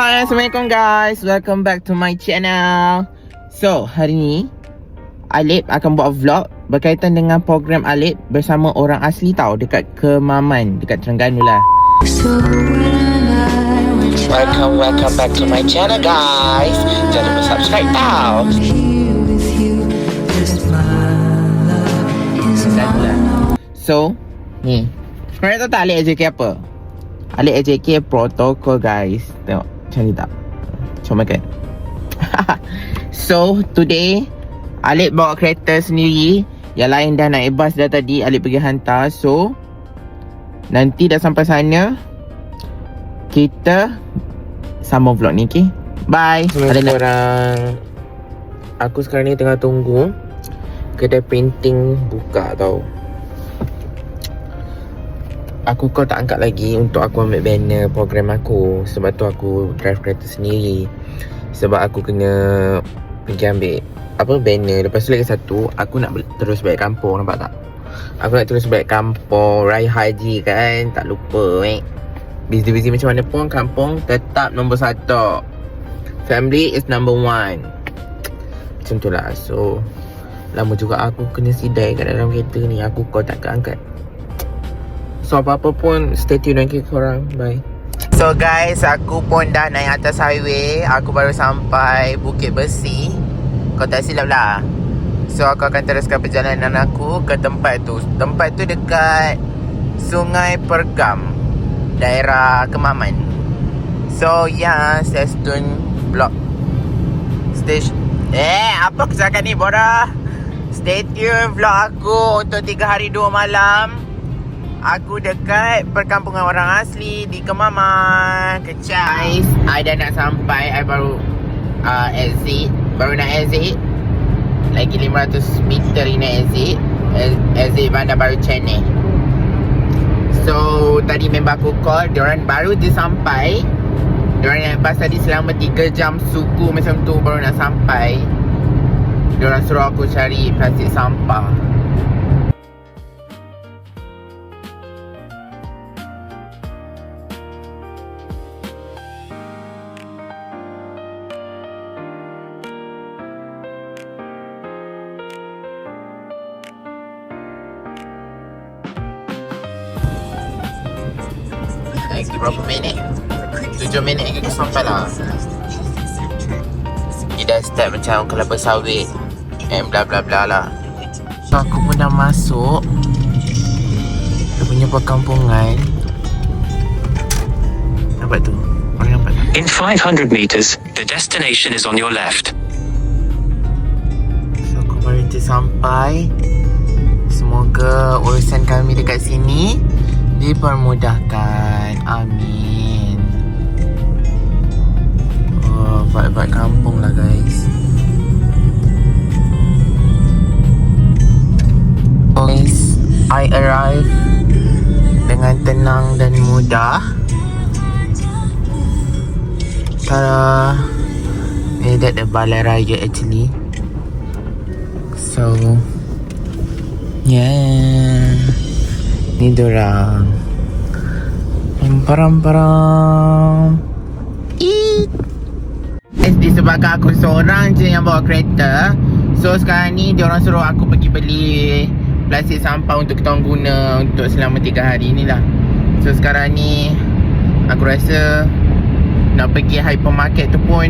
Hai, Assalamualaikum guys. Welcome back to my channel. So, hari ni Alip akan buat vlog berkaitan dengan program Alip bersama orang asli tau, dekat Kemaman, dekat Terengganu lah. Welcome back to my channel guys. Jangan lupa subscribe tau. So, ni sebenarnya tahu tak Alip AJK apa? Alip AJK protokol guys. Tengok macam ni tak? Cuma kan. So today Alip bawa kereta sendiri. Yang lain dah naik bas dah tadi. Alip pergi hantar. So nanti dah sampai sana kita sambung vlog ni, okay? Bye. Ada orang. Aku sekarang ni tengah tunggu kedai printing buka tau. Aku call tak angkat lagi untuk aku ambil banner program aku. Sebab tu aku drive kereta sendiri. Sebab aku kena pergi ambil banner. Lepas tu lagi satu, aku nak terus balik kampung, nampak tak? Aku nak terus balik kampung, raya haji kan. Tak lupa busy-busy macam mana pun, kampung tetap nombor 1. Family is number 1. Macam tu lah. So lama juga aku kena sidai kat dalam kereta ni. Aku call tak angkat. So apa-apa pun stay tune dengan korang. Bye. So guys, aku pun dah naik atas highway. Aku baru sampai Bukit Besi. Kau tak silap lah. So aku akan teruskan perjalanan aku ke tempat tu. Tempat tu dekat Sungai Pergam, daerah Kemaman. So ya, stay tune vlog station. Apa aku cakap ni Bora? Stay tune vlog aku untuk 3 hari 2 malam. Aku dekat perkampungan orang asli di Kemaman. Kecai. I dah nak sampai. I baru exit. Baru nak exit. Lagi 500 meter ni nak exit. Exit Bandar Baru Chennai. So tadi member aku call. Diorang baru je sampai. Diorang naik bas tadi selama 3 jam suku macam tu baru nak sampai. Diorang suruh aku cari plastik sampah. Lagi berapa minit? 7 minit lagi aku sampai lah. Dia dah start macam kelapa sawit and bla bla bla lah. So aku pun dah masuk dia punya perkampungan. Nampak tu? Orang nampak tak? In 500 meters, the destination is on your left. So aku baru je sampai. Semoga urusan kami dekat sini dipermudahkan. Amin. Oh, vibe-vibe kampung lah guys. Guys, I arrive dengan tenang dan mudah. Tada. That the balai raya actually. So yeah, ni dorang. Param-param. Disebabkan aku seorang je yang bawa kereta. So sekarang ni diorang suruh aku pergi beli plastik sampah untuk kita orang guna untuk selama 3 hari ni lah. So sekarang ni aku rasa nak pergi hypermarket tu pun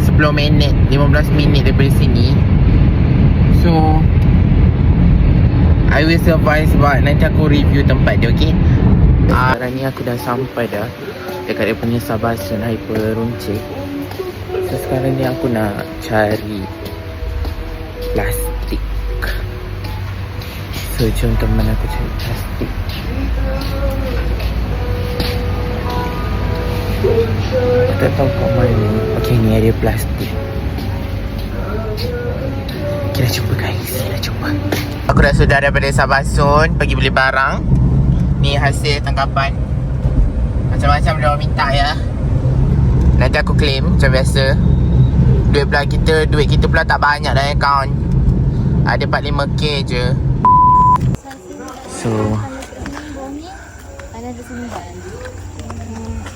10 minit, 15 minit daripada sini. So I will survive sebab nanti aku review tempat dia, okay? Sekarang ni aku dah sampai dah dekat dia punya Sabasun Hyper Runcit. So sekarang ni aku nak cari plastik. So jom teman aku cari plastik. Aku tak tahu kat mana. Okay, ni ada plastik. Kita jumpa guys. Kita jumpa. Aku dah sudah daripada Sabasun pergi beli barang. Ni hasil tangkapan. Macam-macam dia orang minta ya. Nanti aku claim macam biasa. Duit kita pula tak banyak dalam akaun. Ada 45k je. So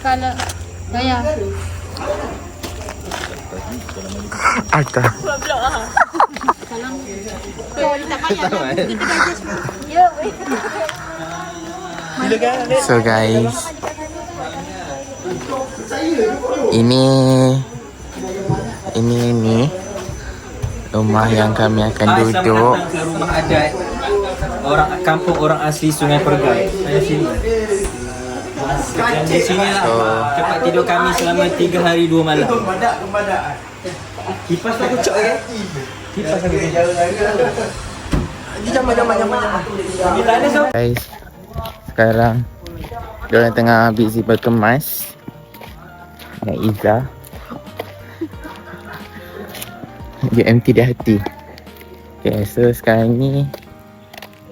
kalau bayar Agak. So guys, ini rumah yang kami akan duduk. Ke rumah adat orang kampung orang asli Sungai Pergam. Saya sini. Dan di sini lah tempat tidur kami selama 3 hari 2 malam. Kipas aku cok ke? Kipas aku. Guys, sekarang diorang tengah busy berkemas dengan Iza. Dia empty di hati. Okay, so sekarang ni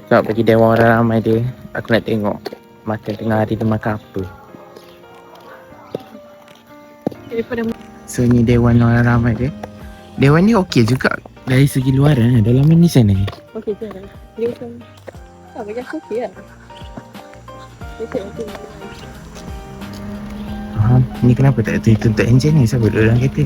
sebab bagi dewan orang ramai dia, aku nak tengok makan tengah hari dia makan apa. So ni dewan orang ramai dia. Dewan ni okey juga dari segi luaran. Dalam ni sana ni. Okey je. Dia macam bagi aku okey lah. Ni kenapa tak tuntut enjin ni? Siapa duduk dalam kereta?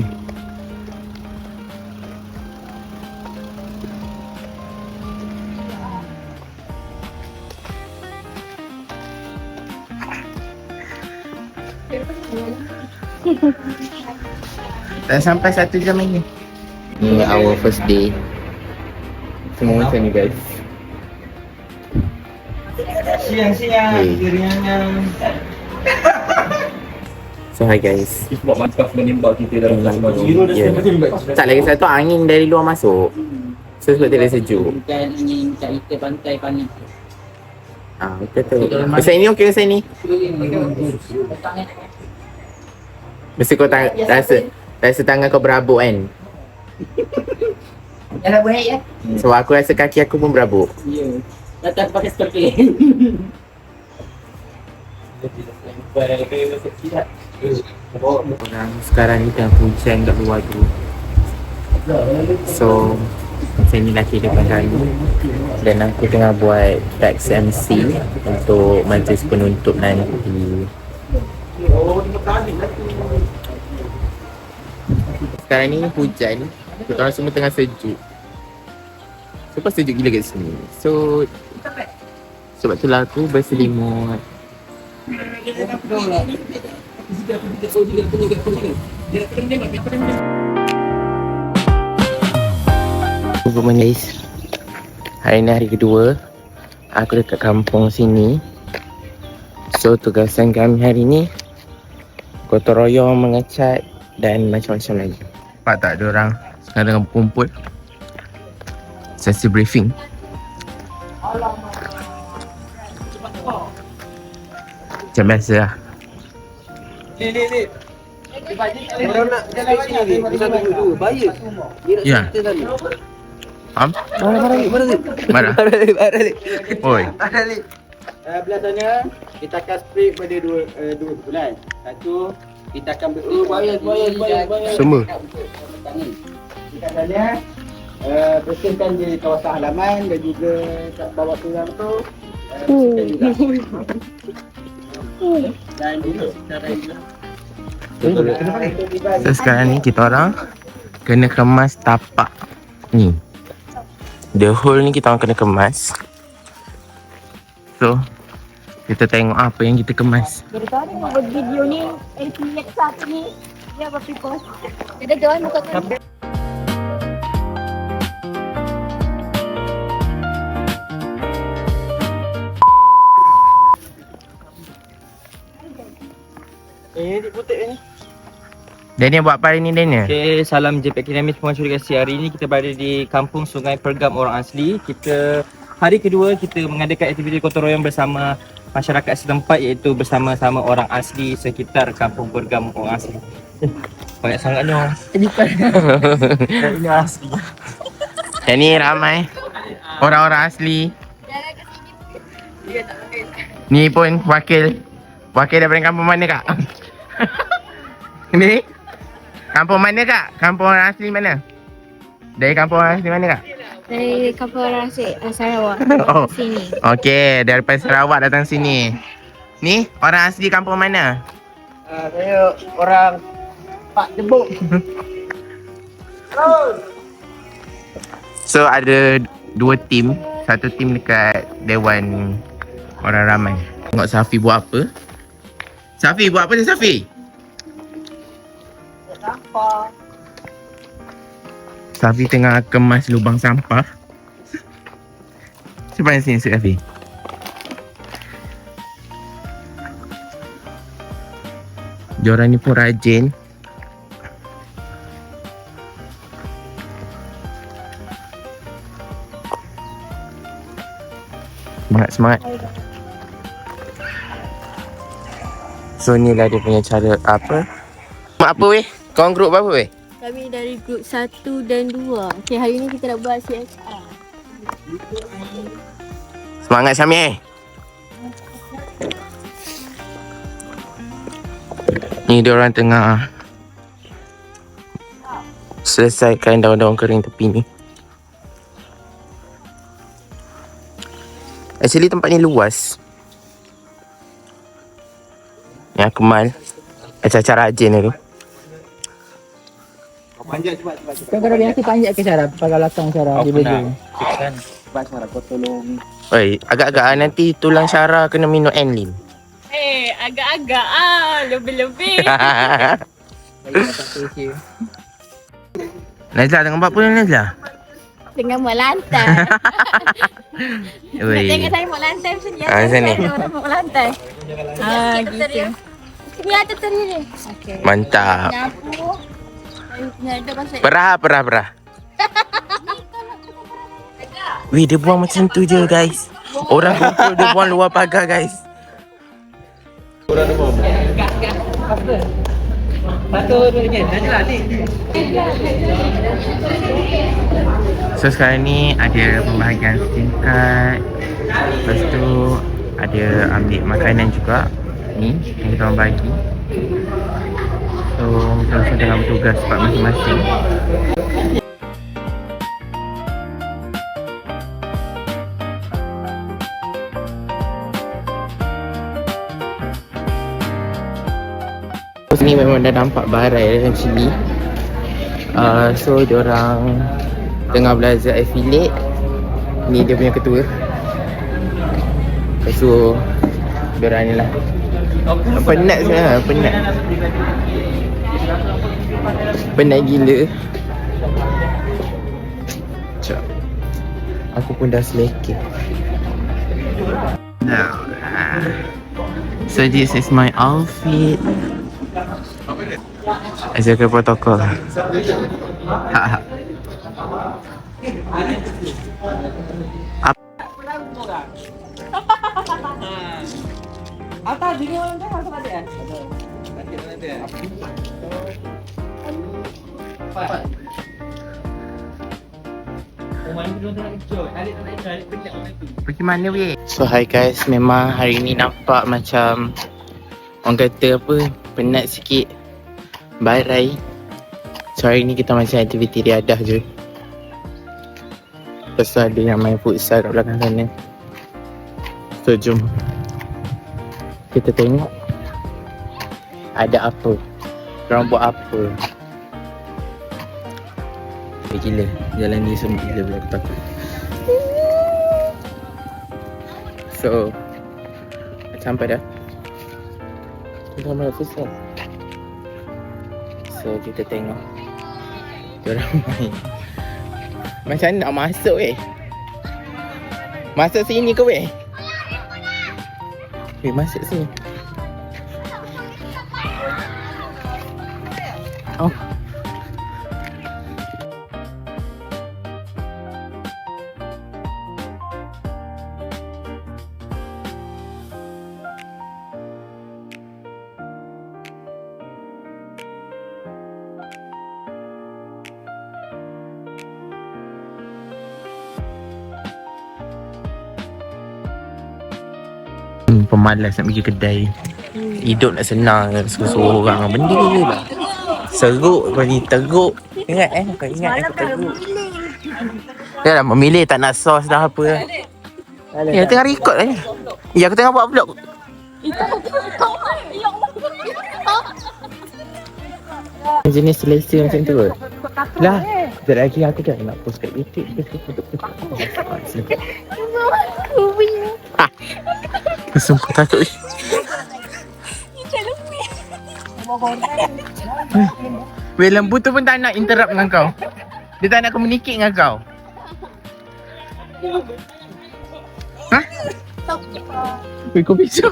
Dah sampai 1 jam lagi. Ni our first day. Semua macam ni guys. Siang-siang, Hey. keringan. So hi guys. Buat maskaf menembak kita dalam Ya. Tak lagi satu angin dari luar masuk. So sebab dia sejuk. Bukan ingin kat kita pantai panas. Betul tu. Pasal ini okey pasal ni. Mesti kau rasa tangan kau berabuk kan. Jangan buat ya. So aku rasa kaki aku pun berabuk. Ya. Datang pakai seperti. Orang sekarang ni tengah hujan kat luar tu. So macam ni lah kehidupan kami. Dan aku tengah buat tax MC untuk majlis penuntut nanti. Sekarang ni hujan. Kita orang semua tengah sejuk. Sebab sejuk gila kat sini. So sebab tu lah aku berselimut. Good morning guys. Hari ni hari kedua aku dekat kampung sini. So tugasan kami hari ni gotong royong, mengecat dan macam-macam lagi. Nampak tak ada orang sekarang tengah berkumpul sesi briefing. Macam biasa lah. Orang nak jalan sini ni, satu dulu, bayar. Dia nak Ya. cerita tadi. Faham? Marah? Oi. Biasanya kita akan spray pada dua bulan. Satu, kita akan bersihkan bayar. Semua. Biasanya bersihkan di kawasan halaman dan juga kat bawah tulang tu. Bersihkan juga. Dan juga cara ini. So sekarang ni kita orang kena kemas tapak ni. The whole ni kita orang kena kemas. So kita tengok apa yang kita kemas. Daripada nak buat video ni, LPX satu ni, dia apa post. Ada jalan muka tu. Ini putih ni. Daniel buat apa hari ni Daniel? Okay, salam JPK Dinamis Pengacara Kasih. Hari ini kita berada di kampung Sungai Pergam orang asli. Kita hari kedua kita mengadakan aktiviti gotong royong bersama masyarakat setempat, iaitu bersama-sama orang asli sekitar kampung Pergam orang asli. Banyak sangatnya orang. Ini asli. Yang ni ramai orang-orang asli. Ni pun wakil daripada kampung mana kak? Ni kampung mana kak? Kampung orang asli mana? Dari kampung orang asli mana kak? Dari kampung Rasik, Sarawak. Oh. Sini. Okey, daripada Sarawak datang sini. Ni orang asli kampung mana? Saya orang Pak jebuk. So ada 2 tim. Satu tim dekat Dewan orang ramai. Tengok Safi buat apa. Safi buat apa ni Safi? Safi tengah kemas lubang sampah. Cepat sini Safi. Diorang ni pun rajin. Semangat. So ni lah dia punya cara apa. Mak apa weh? Korang grup apa weh? Kami dari grup 1 dan 2. Okay, hari ni kita nak buat CSR. Semangat Syamil. Ni diorang tengah selesaikan daun-daun kering tepi ni. Actually tempat ni luas. Yang Kemal cara rajin tu. Kau kalau biasa panjat ke Syarah? Pakai belakang Syarah di baju. Kan sebab Syarah kau tolong. Oi, agak-agak nanti tulang Syara kena minum Enlim. Agak-agak lebih-lebih. Nazla tengah buat apa ni Nazla? Tengah muat lantai. Nak tengok saya muat lantai macam ni. Macam ni. Orang muat lantai. Gitu. Sini ada teri ni. Okey. Mantap. Nyapu. Ada pasal. Perah. Weh, dia buang macam tu je guys. Orang kumpul dia buang luar pagar guys. So sekarang ni ada pembahagian singkat. Lepas tu ada ambil makanan juga. Ni yang kita orang bagi. So masing-masing tengah bertugas tempat masing-masing. Ni memang dah nampak barai dalam sini. So diorang tengah belajar affiliate. Ni dia punya ketua. Lepas tu diorang ni lah penat sebenarnya, penat gila. Cak, aku pun dah selekeh. So this is my outfit. Jaga protokol. Atas sini orang dah masuk ada. Pergi mana weh? So hi guys, memang hari ni nampak macam orang kata apa, penat sikit, barai. So hari ni kita macam aktiviti riadah je. Lepas tu ada yang main futsal kat belakang sana. So jom kita tengok ada apa, korang buat apa. Gila, jalan ni semua gila pula, aku takut. So sampai dah. Kita main futsal. So kita tengok diorang main. Macam mana nak masuk weh? Masuk sini ke weh? Weh, masuk sini. Oh. Pemalas nak pergi kedai. Hidup nak senang, suruh orang benda lah. Seruk kau ni, teruk. Ingat kau ingat aku teruk. Dah lah memilih tak nak sos dah apa. Ya tengah record lah ni. Ya aku tengah buat vlog. Jenis selesa macam tu kot. Lah, sekejap lagi aku dah nak post kat YouTube. Sumpah takut. Weh, lembu tu pun tak nak interrupt dengan kau. Dia tak nak communicate dengan kau. Ha? Weh, kau bisa.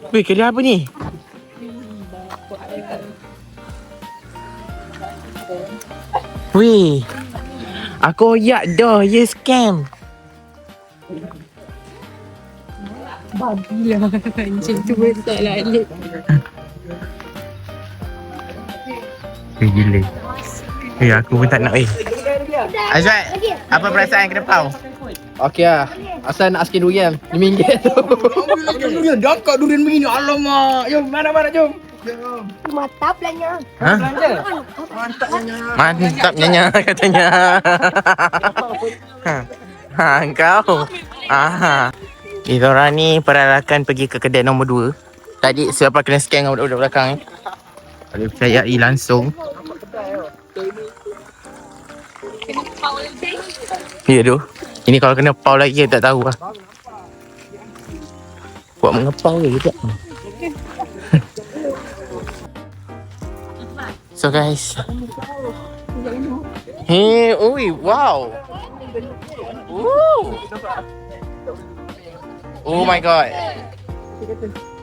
Weh, kerja apa ni? Weh, aku oyak dah, ya scam. Babi lah macam tu besar lah Alip. Weh, gila. Weh, aku pun tak nak weh. Azwat, apa perasaan ke depan? Okey lah. Asal nak sikit durian RM5 tu. Durian dah kat durian begini. Alamak. Jom mana-mana jom. Mantap lah nya. Ha? Mantap nyanyi katanya. Ha, kau. Aha. Kita orang ni peralakan pergi ke kedai nombor 2. Tadi siapa kena scan dengan budak-budak belakang ni. Boleh percayai langsung. Ya tu. Ini kalau kena pau lagi tak tahu lah. Buat mengepau ke juga. So guys. Hey, oi, wow. Ooh. Oh my god.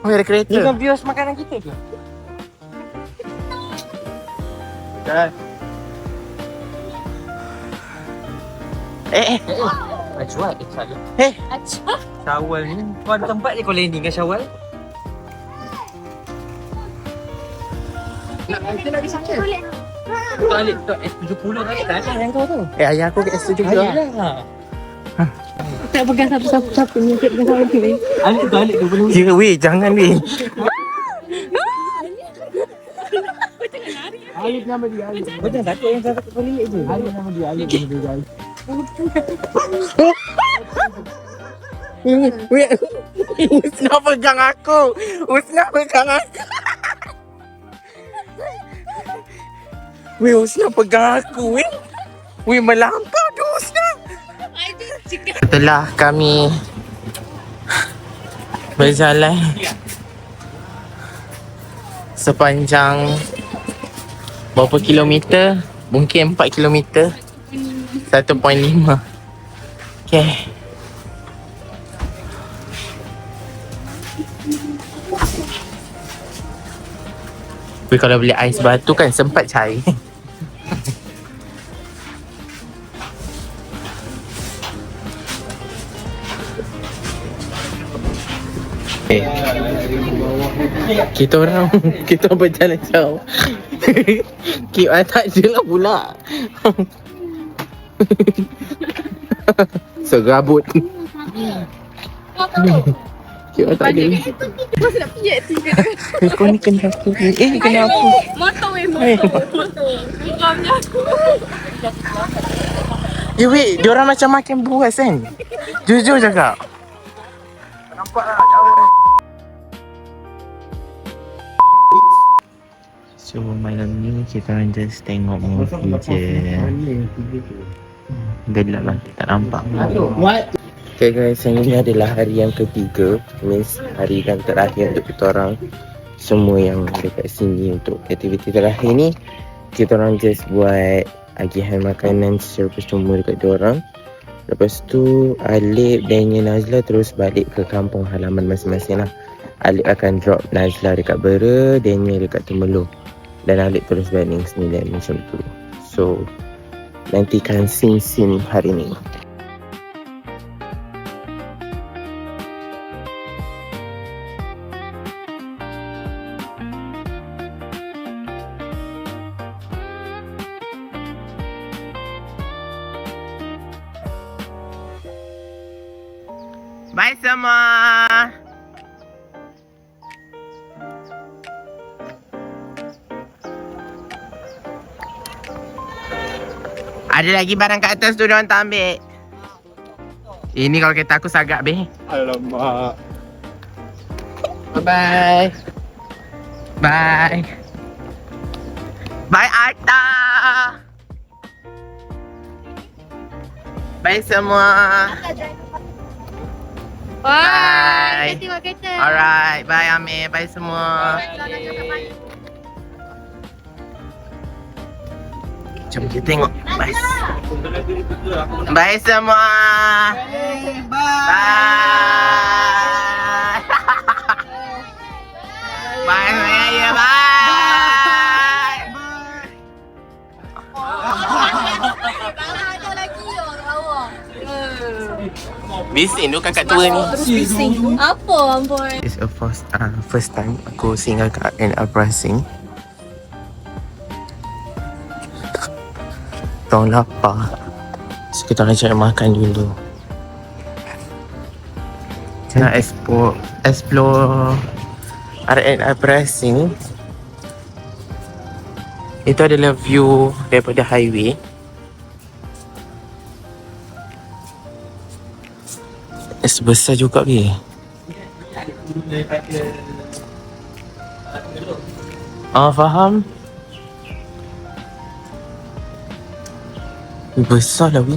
Oh, ada kereta. Ni kan bios makanan kita ke? Dah. Acuat ke saya? Acah. Syawal ni. Kau ada tempat je kau landing kan Syawal? Kau Alip tu S70 kan tak ada yang kau tu. Ayah aku kat S7 juga. Tak pegang siapa-siapa ni. Tak pegang siapa ni. Alip tu boleh. Ya weh, jangan weh. Alip nama dia Alip. Kau jangan takut yang takut kau lihat je. Alip nama dia Alip nama dia guys. Weh, Usna pegang aku. Usna pegang aku. Weh, Usna pegang aku weh. Weh, melampau tu Usna. Setelah kami berjalan sepanjang berapa kilometer? Mungkin 4 kilometer. 1.5. Okay. Tapi kalau beli ais batu kan sempat cari. Kita orang berjalan jauh. QR tak ada lah pula. Serabut. QR tak ada. Masa nak pijak tu ke? Kau ni kena aku. Kena aku. Motor weh, motor. Bukannya aku. Wait, diorang macam makan buas kan? Jujur cakap. Nampak lah jauh. So malam ni kita orang just tengok movie je. Gelap lah, tak nampak. What? Okay guys, ini adalah hari yang ketiga. Means hari yang terakhir untuk kita orang semua yang dekat sini. Untuk aktiviti terakhir ni kita orang just buat agihan makanan secara percuma dekat diorang. Lepas tu Alip, Daniel, Nazla terus balik ke kampung halaman masing-masing lah. Alip akan drop Nazla dekat Bera, Daniel dekat Temelloh, dan Alip terus balik sendirian macam tu. So nantikan scene-scene hari ni. Bye semua. Ada lagi barang kat atas tu diorang tak ambil. Ini kalau kereta aku sagak be. Alamak. Bye-bye. Bye. Bye Arta. Bye semua. Bye. Tengok kereta. Alright, bye Amir. Bye semua. Jom kita tengok bus. Bye semua. Bye. Bye semuanya. Bye. Ada lagi lawa. Bising tu kakak tua ni. Apa boy? It's a first time aku singgah kat Pricing. Tong lapar. So kita nak cari makan dulu. Kita nak explore RNI Pricing. Itu adalah view daripada highway. Sebesar juga ke? Faham? Besar lah weh.